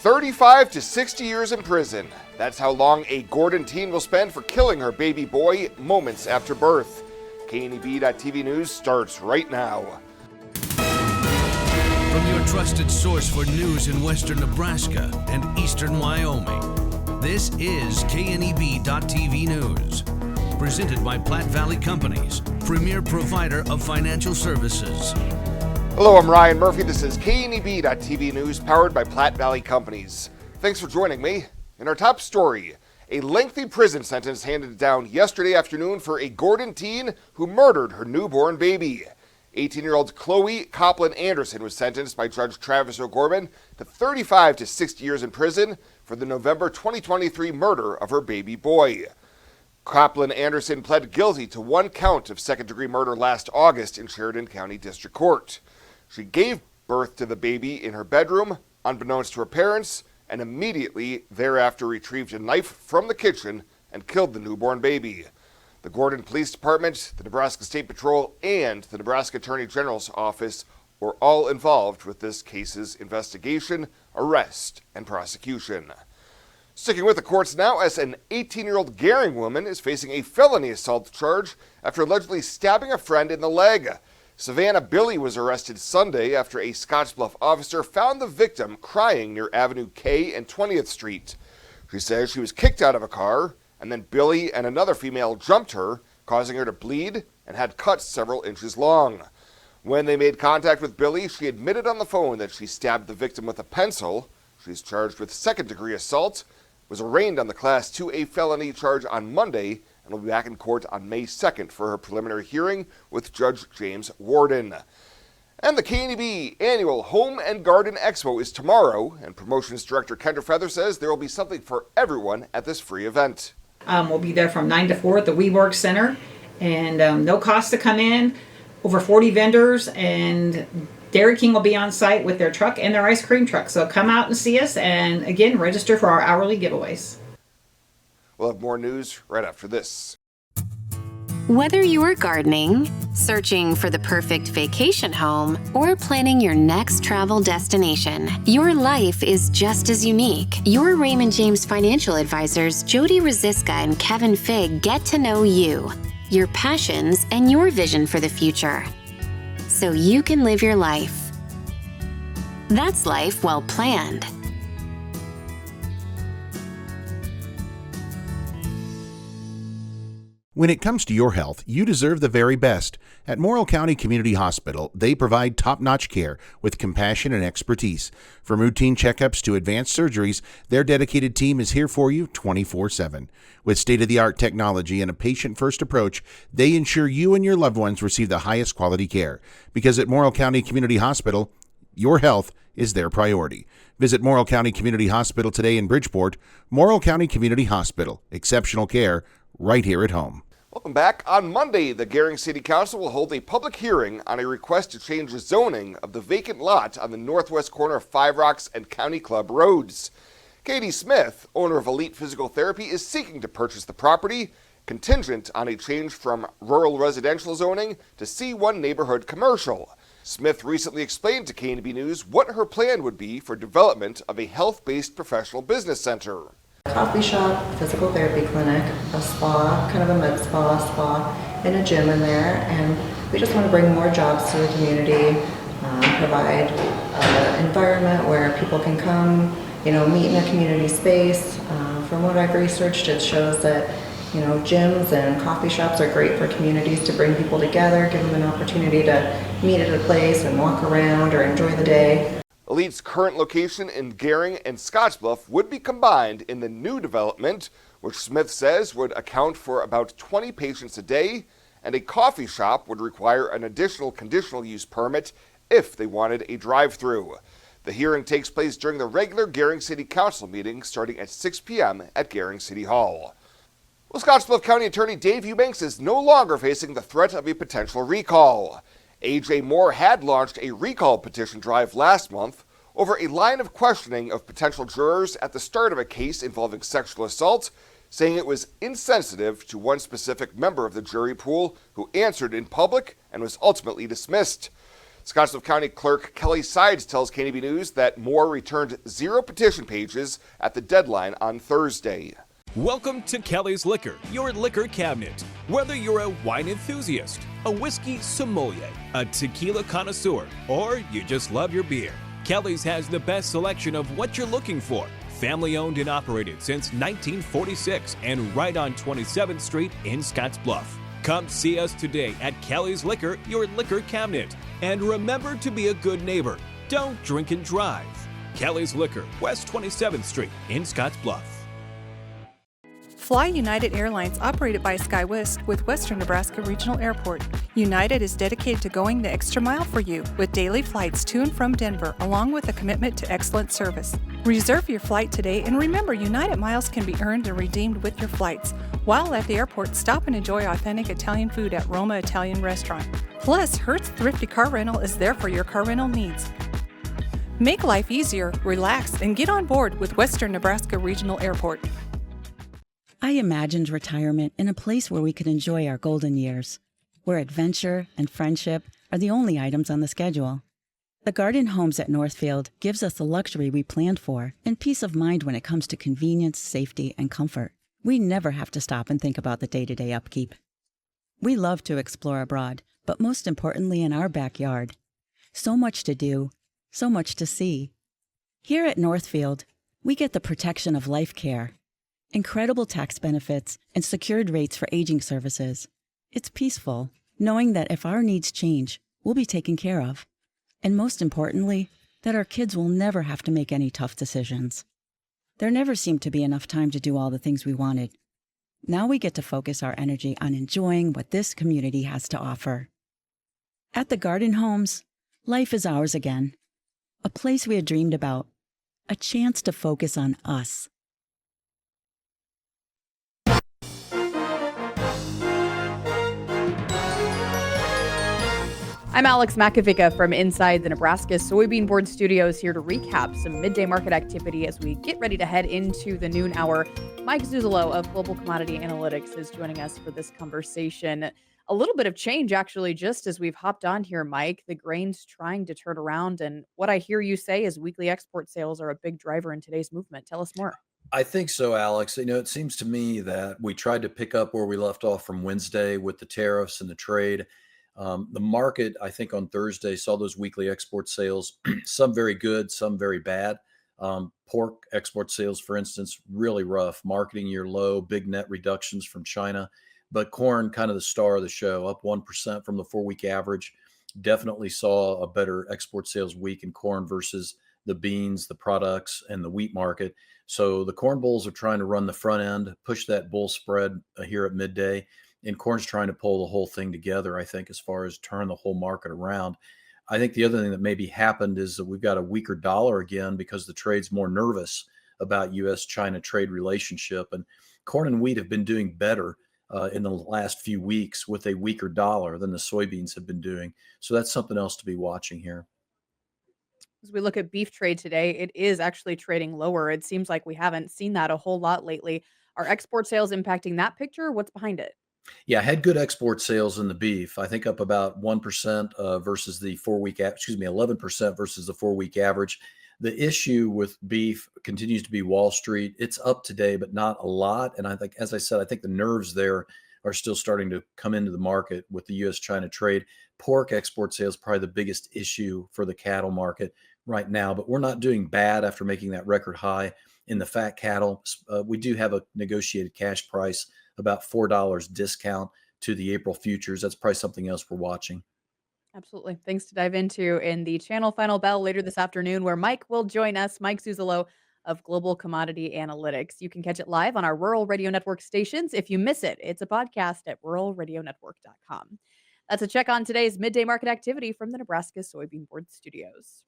35 to 60 years in prison. That's how long a Gordon teen will spend for killing her baby boy moments after birth. KNEB.TV News starts right now. From your trusted source for news in western Nebraska and eastern Wyoming, this is KNEB.TV News. Presented by Platte Valley Companies, premier provider of financial services. Hello, I'm Ryan Murphy. This is KNEB.TV News powered by Platte Valley Companies. Thanks for joining me. In our top story, a lengthy prison sentence handed down yesterday afternoon for a Gordon teen who murdered her newborn baby. 18-year-old Chloe Copeland Anderson was sentenced by Judge Travis O'Gorman to 35 to 60 years in prison for the November 2023 murder of her baby boy. Copeland Anderson pled guilty to one count of second-degree murder last August in Sheridan County District Court. She gave birth to the baby in her bedroom, unbeknownst to her parents, and immediately thereafter retrieved a knife from the kitchen and killed the newborn baby. The Gordon Police Department, the Nebraska State Patrol, and the Nebraska Attorney General's Office were all involved with this case's investigation, arrest, and prosecution. Sticking with the courts now, as an 18-year-old Gering woman is facing a felony assault charge after allegedly stabbing a friend in the leg. Savannah Billy was arrested Sunday after a Scottsbluff officer found the victim crying near Avenue K and 20th Street. She says she was kicked out of a car, and then Billy and another female jumped her, causing her to bleed and had cuts several inches long. When they made contact with Billy, she admitted on the phone that she stabbed the victim with a pencil. She's charged with second-degree assault, was arraigned on the Class 2A felony charge on Monday, and will be back in court on May 2nd for her preliminary hearing with Judge James Warden. And the KNEB annual Home and Garden Expo is tomorrow, and Promotions Director Kendra Feather says there will be something for everyone at this free event. We'll be there from 9 to 4 at the WeWork Center, and no cost to come in. Over 40 vendors, and Dairy King will be on site with their truck and their ice cream truck. So come out and see us, and again, register for our hourly giveaways. We'll have more news right after this. Whether you're gardening, searching for the perfect vacation home, or planning your next travel destination, your life is just as unique. Your Raymond James financial advisors, Jody Rosiska and Kevin Figg, get to know you, your passions, and your vision for the future, so you can live your life. That's life well planned. When it comes to your health, you deserve the very best. At Morrill County Community Hospital, they provide top-notch care with compassion and expertise. From routine checkups to advanced surgeries, their dedicated team is here for you 24/7. With state-of-the-art technology and a patient-first approach, they ensure you and your loved ones receive the highest quality care. Because at Morrill County Community Hospital, your health is their priority. Visit Morrill County Community Hospital today in Bridgeport. Morrill County Community Hospital. Exceptional care right here at home. Welcome back. On Monday, the Gering City Council will hold a public hearing on a request to change the zoning of the vacant lot on the northwest corner of Five Rocks and County Club Roads. Katie Smith, owner of Elite Physical Therapy, is seeking to purchase the property, contingent on a change from rural residential zoning to C1 neighborhood commercial. Smith recently explained to KNB News what her plan would be for development of a health-based professional business center. Coffee shop, physical therapy clinic, a spa, kind of a med spa, and a gym in there. And we just want to bring more jobs to the community, provide an environment where people can come, meet in a community space. From what I've researched, it shows that, gyms and coffee shops are great for communities to bring people together, give them an opportunity to meet at a place and walk around or enjoy the day. Elite's current location in Gering and Scottsbluff would be combined in the new development, which Smith says would account for about 20 patients a day, and a coffee shop would require an additional conditional use permit if they wanted a drive-through. The hearing takes place during the regular Gering City Council meeting starting at 6 p.m. at Gering City Hall. Well, Scottsbluff County Attorney Dave Eubanks is no longer facing the threat of a potential recall. A.J. Moore had launched a recall petition drive last month over a line of questioning of potential jurors at the start of a case involving sexual assault, saying it was insensitive to one specific member of the jury pool who answered in public and was ultimately dismissed. Scottsbluff County Clerk Kelly Sides tells KNB News that Moore returned 0 petition pages at the deadline on Thursday. Welcome to Kelly's Liquor, your liquor cabinet. Whether you're a wine enthusiast, a whiskey sommelier, a tequila connoisseur, or you just love your beer, Kelly's has the best selection of what you're looking for. Family owned and operated since 1946 and right on 27th Street in Scottsbluff. Come see us today at Kelly's Liquor, your liquor cabinet. And remember to be a good neighbor. Don't drink and drive. Kelly's Liquor, West 27th Street in Scottsbluff. Fly United Airlines, operated by SkyWest with Western Nebraska Regional Airport. United is dedicated to going the extra mile for you with daily flights to and from Denver, along with a commitment to excellent service. Reserve your flight today, and remember, United miles can be earned and redeemed with your flights. While at the airport, stop and enjoy authentic Italian food at Roma Italian Restaurant. Plus, Hertz Thrifty Car Rental is there for your car rental needs. Make life easier, relax, and get on board with Western Nebraska Regional Airport. I imagined retirement in a place where we could enjoy our golden years, where adventure and friendship are the only items on the schedule. The Garden Homes at Northfield gives us the luxury we planned for and peace of mind when it comes to convenience, safety, and comfort. We never have to stop and think about the day-to-day upkeep. We love to explore abroad, but most importantly in our backyard. So much to do, so much to see. Here at Northfield, we get the protection of life care, incredible tax benefits, and secured rates for aging services. It's peaceful, knowing that if our needs change, we'll be taken care of. And most importantly, that our kids will never have to make any tough decisions. There never seemed to be enough time to do all the things we wanted. Now we get to focus our energy on enjoying what this community has to offer. At the Garden Homes, life is ours again. A place we had dreamed about. A chance to focus on us. I'm Alex Makovica from inside the Nebraska Soybean Board Studios, here to recap some midday market activity as we get ready to head into the noon hour. Mike Zuzolo of Global Commodity Analytics is joining us for this conversation. A little bit of change, actually, just as we've hopped on here, Mike. The grain's trying to turn around, and what I hear you say is weekly export sales are a big driver in today's movement. Tell us more. I think so, Alex. It seems to me that we tried to pick up where we left off from Wednesday with the tariffs and the trade. The market, I think on Thursday, saw those weekly export sales, some very good, some very bad. Pork export sales, for instance, really rough. Marketing year low, big net reductions from China. But corn, kind of the star of the show, up 1% from the 4-week average. Definitely saw a better export sales week in corn versus the beans, the products, and the wheat market. So the corn bulls are trying to run the front end, push that bull spread here at midday. And corn's trying to pull the whole thing together, I think, as far as turn the whole market around. I think the other thing that maybe happened is that we've got a weaker dollar again because the trade's more nervous about U.S.-China trade relationship. And corn and wheat have been doing better in the last few weeks with a weaker dollar than the soybeans have been doing. So that's something else to be watching here. As we look at beef trade today, it is actually trading lower. It seems like we haven't seen that a whole lot lately. Are export sales impacting that picture? What's behind it? Yeah, had good export sales in the beef. I think up about 1% versus the 4-week, 11% versus the 4-week average. The issue with beef continues to be Wall Street. It's up today, but not a lot. And I think, as I said, I think the nerves there are still starting to come into the market with the U.S.-China trade. Pork export sales probably the biggest issue for the cattle market right now, but we're not doing bad after making that record high in the fat cattle. We do have a negotiated cash price, about $4 discount to the April futures. That's probably something else we're watching. Absolutely. Things to dive into in the channel final bell later this afternoon, where Mike will join us, Mike Zuzolo of Global Commodity Analytics. You can catch it live on our Rural Radio Network stations. If you miss it, it's a podcast at ruralradionetwork.com. That's a check on today's midday market activity from the Nebraska Soybean Board Studios.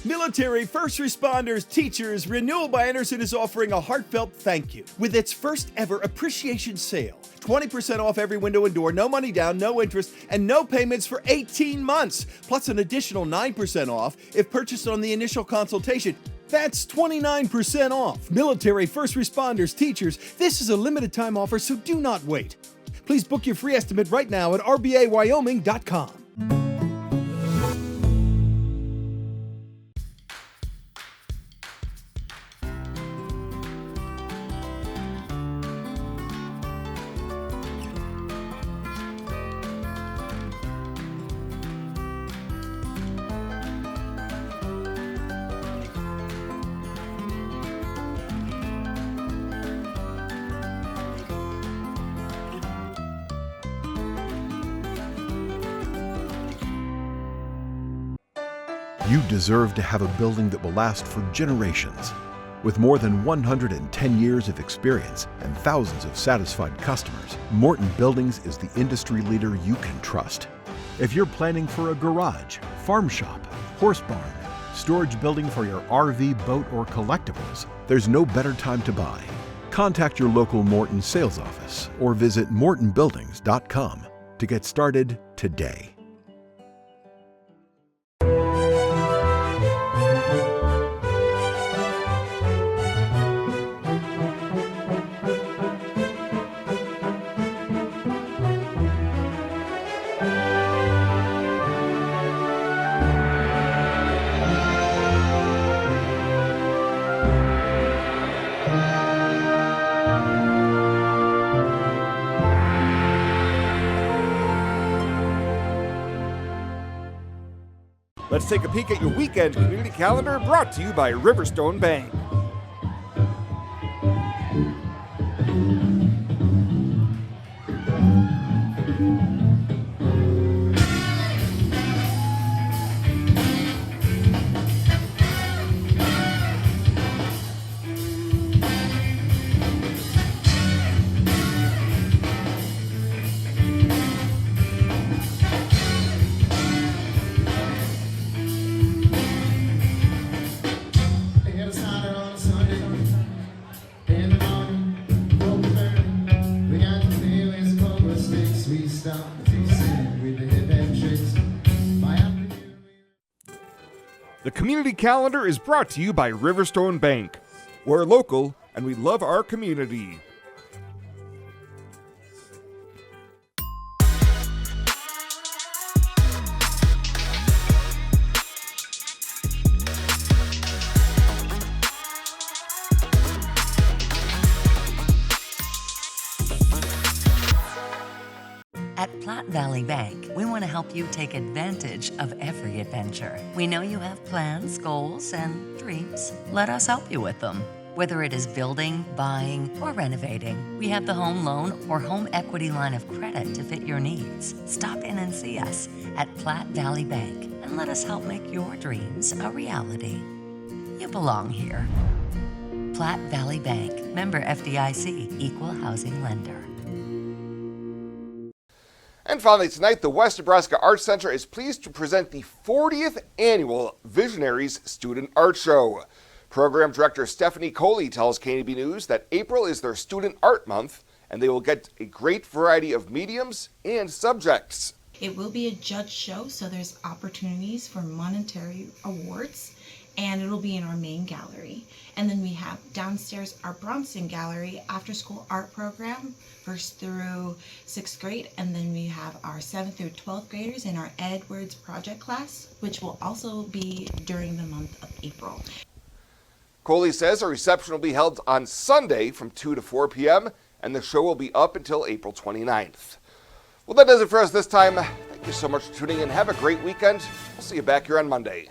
Military, first responders, teachers, Renewal by Anderson is offering a heartfelt thank you with its first ever appreciation sale. 20% off every window and door, no money down, no interest, and no payments for 18 months. Plus an additional 9% off if purchased on the initial consultation. That's 29% off. Military, first responders, teachers, this is a limited time offer, so do not wait. Please book your free estimate right now at rbawyoming.com. You deserve to have a building that will last for generations. With more than 110 years of experience and thousands of satisfied customers, Morton Buildings is the industry leader you can trust. If you're planning for a garage, farm shop, horse barn, storage building for your RV, boat, or collectibles, there's no better time to buy. Contact your local Morton sales office or visit mortonbuildings.com to get started today. Let's take a peek at your weekend community calendar brought to you by Riverstone Bank. The community calendar is brought to you by Riverstone Bank. We're local and we love our community. At Platte Valley Bank, we want to help you take advantage of every adventure. We know you have plans, goals, and dreams. Let us help you with them. Whether it is building, buying, or renovating, we have the home loan or home equity line of credit to fit your needs. Stop in and see us at Platte Valley Bank and let us help make your dreams a reality. You belong here. Platte Valley Bank, member FDIC, equal housing lender. And finally tonight, the West Nebraska Arts Center is pleased to present the 40th annual Visionaries Student Art Show. Program Director Stephanie Coley tells KNB News that April is their Student Art Month, and they will get a great variety of mediums and subjects. It will be a judge show, so there's opportunities for monetary awards, and it'll be in our main gallery. And then we have downstairs our Bronson Gallery after-school art program, 1st through 6th grade, and then we have our 7th through 12th graders in our Edwards project class, which will also be during the month of April. Coley says a reception will be held on Sunday from 2 to 4 p.m., and the show will be up until April 29th. Well, that does it for us this time. Thank you so much for tuning in. Have a great weekend. We'll see you back here on Monday.